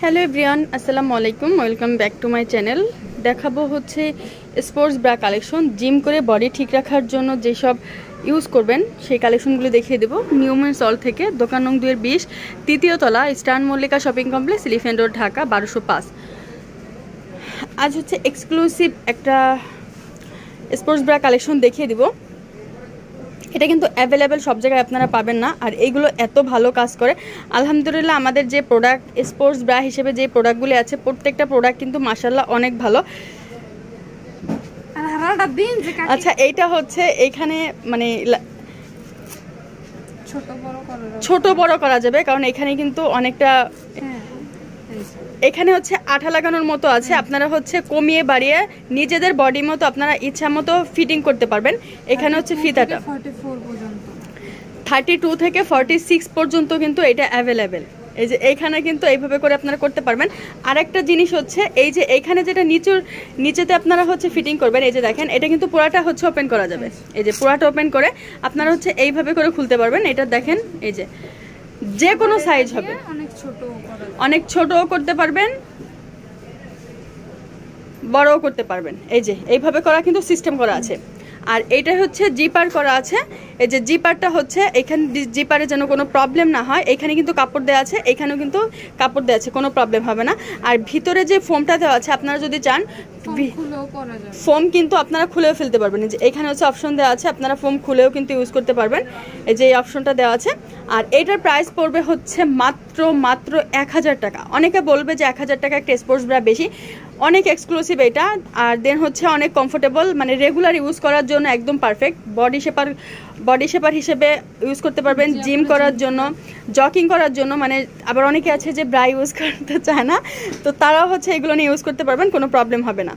Hello everyone, আসসালামু আলাইকুম। Welcome back to my channel. দেখাবো হচ্ছে স্পোর্টস ব্রা কালেকশন। জিম করে বডি ঠিক রাখার জন্য যেসব ইউজ করবেন সেই কালেকশনগুলো দেখিয়ে দেবো। নিউ ওমেন্স অল থেকে, দোকান নং 2-20, তৃতীয় তলা, eastern Mallika shopping complex, elephant road, Dhaka 1205। আজ হচ্ছে এক্সক্লুসিভ একটা স্পোর্টস ব্রা কালেকশন দেখিয়ে দিব। এটা কিন্তু অ্যাভেলেবেল সব জায়গায় আপনারা পাবেন না, আর এইগুলো এত ভালো কাজ করে আলহামদুলিল্লাহ। আমাদের যে প্রোডাক্ট স্পোর্টস ব্রা হিসেবে যে প্রোডাক্টগুলি আছে প্রত্যেকটা প্রোডাক্ট কিন্তু মাশাআল্লাহ অনেক ভালো। আচ্ছা, এইটা হচ্ছে এখানে মানে ছোট বড় করা যাবে, কারণ এখানে কিন্তু অনেকটা এখানে হচ্ছে আঠা লাগানোর মতো আছে। আপনারা হচ্ছে কমিয়ে বাড়িয়ে নিজেদের বডি মতো আপনারা ইচ্ছা মতো ফিটিং করতে পারবেন। এখানে হচ্ছে ফিতাটা 32 থেকে 46 পর্যন্ত কিন্তু এটা অ্যাভেলেবেল। এই যে এইখানে কিন্তু এইভাবে করে আপনারা করতে পারবেন। আর একটা জিনিস হচ্ছে এই যে এইখানে যেটা নিচেতে আপনারা হচ্ছে ফিটিং করবেন, এই যে দেখেন এটা কিন্তু পুরাটা হচ্ছে ওপেন করা যাবে। এই যে পুরাটা ওপেন করে আপনারা হচ্ছে এইভাবে করে খুলতে পারবেন। এটা দেখেন, এই যে কোনো সাইজ হবে, অনেক ছোটও করতে পারবেন, বড়ও করতে পারবেন। এই যে এইভাবে করা কিন্তু সিস্টেম করা আছে। আর এইটা হচ্ছে জিপার করা আছে। এই যে জিপারটা হচ্ছে এখানে জিপারে যেন কোনো প্রবলেম না হয়, এখানে কিন্তু কাপড় দেওয়া আছে, এখানেও কিন্তু কাপড় দেওয়া আছে, কোনো প্রবলেম হবে না। আর ভিতরে যে ফোমটা দেওয়া আছে আপনারা যদি চান ফোম কিন্তু আপনারা খুলেও ফেলতে পারবেন। যে এখানে হচ্ছে অপশন দেওয়া আছে, আপনারা ফোম খুলেও কিন্তু ইউজ করতে পারবেন। এই যে এই অপশনটা দেওয়া আছে। আর এইটার প্রাইস পড়বে হচ্ছে মাত্র 1000 টাকা। অনেকে বলবে যে 1000 টাকা একটা স্পোর্টস ব্রা বেশি, অনেক এক্সক্লুসিভ এটা। আর দেন হচ্ছে অনেক কমফোর্টেবল, মানে রেগুলার ইউজ করার জন্য একদম পারফেক্ট। বডি শেপার হিসেবে ইউজ করতে পারবেন, জিম করার জন্য, জকিং করার জন্য। মানে আবার অনেকে আছে যে ব্রা ইউজ করতে চায় না, তো তারাও হচ্ছে এগুলো নিয়ে ইউজ করতে পারবেন, কোনো প্রবলেম হবে না।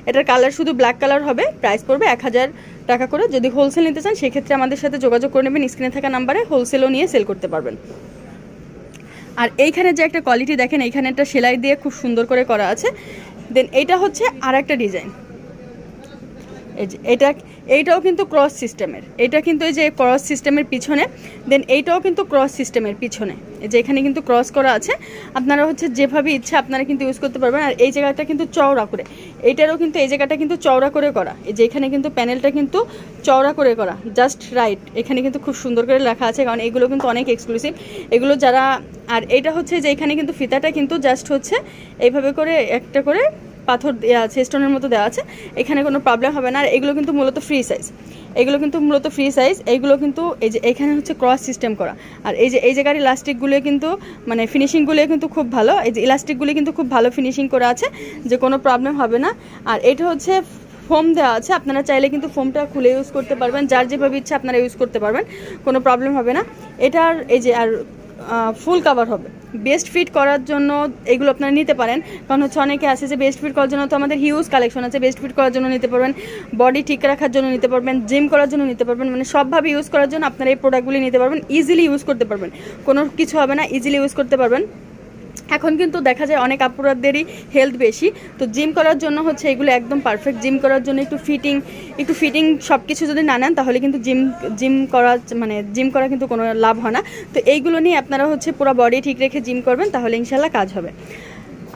এটার কালার শুধু ব্ল্যাক কালার হবে। প্রাইস পড়বে 1000 টাকা করে। যদি হোলসেল নিতে চান সেক্ষেত্রে আমাদের সাথে যোগাযোগ করে নেবেন, স্ক্রিনে থাকা নাম্বারে হোলসেলও নিয়ে সেল করতে পারবেন। আর এইখানে যে একটা কোয়ালিটি দেখেন, এইখানে একটা সেলাই দিয়ে খুব সুন্দর করে করা আছে। দেন এইটা হচ্ছে আর একটা ডিজাইন। এই যে এইটাও কিন্তু ক্রস সিস্টেমের, এটা কিন্তু এই যে ক্রস সিস্টেমের পিছনে, দেন এইটাও কিন্তু ক্রস সিস্টেমের পিছনে। এই যে এখানে কিন্তু ক্রস করা আছে, আপনারা হচ্ছে যেভাবে ইচ্ছা আপনারা কিন্তু ইউজ করতে পারবেন। আর এই জায়গাটা কিন্তু চওড়া করে, এইটারও কিন্তু এই জায়গাটা কিন্তু চওড়া করে করা। এই যে এখানে কিন্তু প্যানেলটা কিন্তু চওড়া করে করা, জাস্ট রাইট। এখানে কিন্তু খুব সুন্দর করে লেখা আছে, কারণ এগুলো কিন্তু অনেক এক্সক্লুসিভ এগুলো যারা। আর এইটা হচ্ছে যে এখানে কিন্তু ফিতাটা কিন্তু জাস্ট হচ্ছে এইভাবে করে একটা করে পাথর দেওয়া আছে, স্টোনের মতো দেওয়া আছে, এখানে কোনো প্রবলেম হবে না। আর এগুলো কিন্তু মূলত ফ্রি সাইজ, এইগুলো কিন্তু এই যে এখানে হচ্ছে ক্রস সিস্টেম করা। আর এই যে এই জায়গার ইলাস্টিকগুলো কিন্তু মানে ফিনিশিংগুলো কিন্তু খুব ভালো। এই যে ইলাস্টিকগুলি কিন্তু খুব ভালো ফিনিশিং করা আছে, যে কোনো প্রবলেম হবে না। আর এটা হচ্ছে ফোম দেওয়া আছে, আপনারা চাইলে কিন্তু ফোমটা খুলে ইউজ করতে পারবেন, যার যেভাবে ইচ্ছা আপনারা ইউজ করতে পারবেন, কোনো প্রবলেম হবে না। এটার এই যে আর ফুল কাভার হবে। বেস্ট ফিট করার জন্য এগুলো আপনারা নিতে পারেন, কারণ হচ্ছে অনেকে আছে যে বেস্ট ফিট করার জন্য তো আমাদের হিউজ কালেকশন আছে। বেস্ট ফিট করার জন্য নিতে পারবেন, বডি ঠিক রাখার জন্য নিতে পারবেন, জিম করার জন্য নিতে পারবেন, মানে সবভাবে ইউজ করার জন্য আপনারা এই প্রোডাক্টগুলি নিতে পারবেন। ইজিলি ইউজ করতে পারবেন, কোনো কিছু হবে না, ইজিলি ইউজ করতে পারবেন। এখন কিন্তু দেখা যায় অনেক আপুরাদেরই হেলথ বেশি, তো জিম করার জন্য হচ্ছে এগুলো একদম পারফেক্ট। জিম করার জন্য একটু ফিটিং সব কিছু যদি না নেন তাহলে কিন্তু জিম করা কিন্তু কোনো লাভ হয় না। তো এইগুলো নিয়ে আপনারা হচ্ছে পুরো বডি ঠিক রেখে জিম করবেন, তাহলে ইনশাল্লাহ কাজ হবে।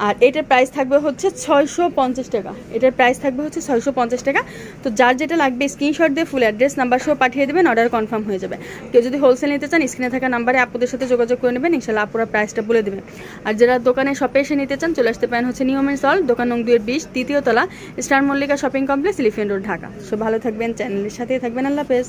আর এটার প্রাইস থাকবে হচ্ছে 650 টাকা। এটার প্রাইস থাকবে হচ্ছে 650 টাকা। তো যার যেটা লাগবে স্ক্রিনশট দিয়ে ফুল অ্যাড্রেস নাম্বার সহ পাঠিয়ে দেবেন, অর্ডার কনফার্ম হয়ে যাবে। কেউ যদি হোলসেল নিতে চান স্ক্রিনে থাকা নাম্বারে আপুদের সাথে যোগাযোগ করে নেবেন, ইনশাল্লাহ আপুরা প্রাইসটা বলে দেবেন। আর যারা দোকানে শপে এসে নিতে চান চলে আসতে পারেন হচ্ছে নিউ ওমেন্স অল, দোকান নং 2-20, তৃতীয় তলা, star Mallika shopping complex, elephant road, Dhaka. সব ভালো থাকবেন, চ্যানেলের সাথেই থাকবেন। আল্লাহ হাফেজ।